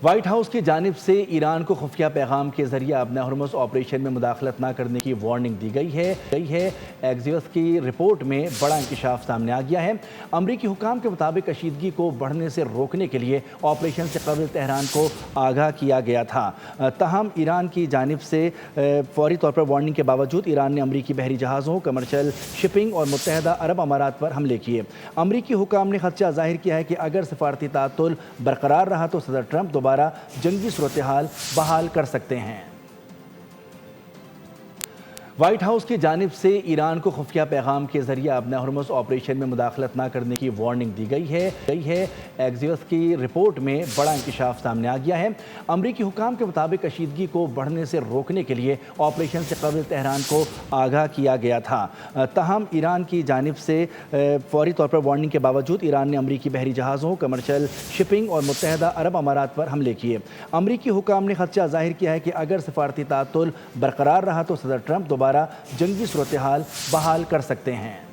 White house کی جانب سے ایران کو خفیہ پیغام کے ذریعے ابنا ہرمز آپریشن میں مداخلت نہ کرنے کی وارننگ دی گئی ہے۔ ایکزیوس کی رپورٹ میں بڑا انکشاف سامنے آ گیا ہے۔ امریکی حکام کے مطابق کشیدگی کو بڑھنے سے روکنے کے لیے آپریشن سے قبل تہران کو آگاہ کیا گیا تھا، تاہم ایران کی جانب سے فوری طور پر وارننگ کے باوجود ایران نے امریکی بحری جہازوں، کمرشل شپنگ اور متحدہ عرب امارات پر حملے کیے۔ امریکی حکام نے خدشہ ظاہر کیا ہے کہ اگر سفارتی تعطل برقرار رہا تو صدر ٹرمپ دوبارہ جنگی صورتحال بحال کر سکتے ہیں۔ وائٹ ہاؤس کی جانب سے ایران کو خفیہ پیغام کے ذریعے ابنا ہرمز آپریشن میں مداخلت نہ کرنے کی وارننگ دی گئی ہے۔ ایکزیوس کی رپورٹ میں بڑا انکشاف سامنے آ گیا ہے۔ امریکی حکام کے مطابق کشیدگی کو بڑھنے سے روکنے کے لیے آپریشن سے قبل تہران کو آگاہ کیا گیا تھا، تاہم ایران کی جانب سے فوری طور پر وارننگ کے باوجود ایران نے امریکی بحری جہازوں، کمرشل شپنگ اور متحدہ عرب امارات پر حملے کیے۔ امریکی حکام نے خدشہ ظاہر کیا ہے کہ اگر سفارتی تعطل برقرار رہا تو صدر ٹرمپ دوبارہ جنگی صورتحال بحال کر سکتے ہیں۔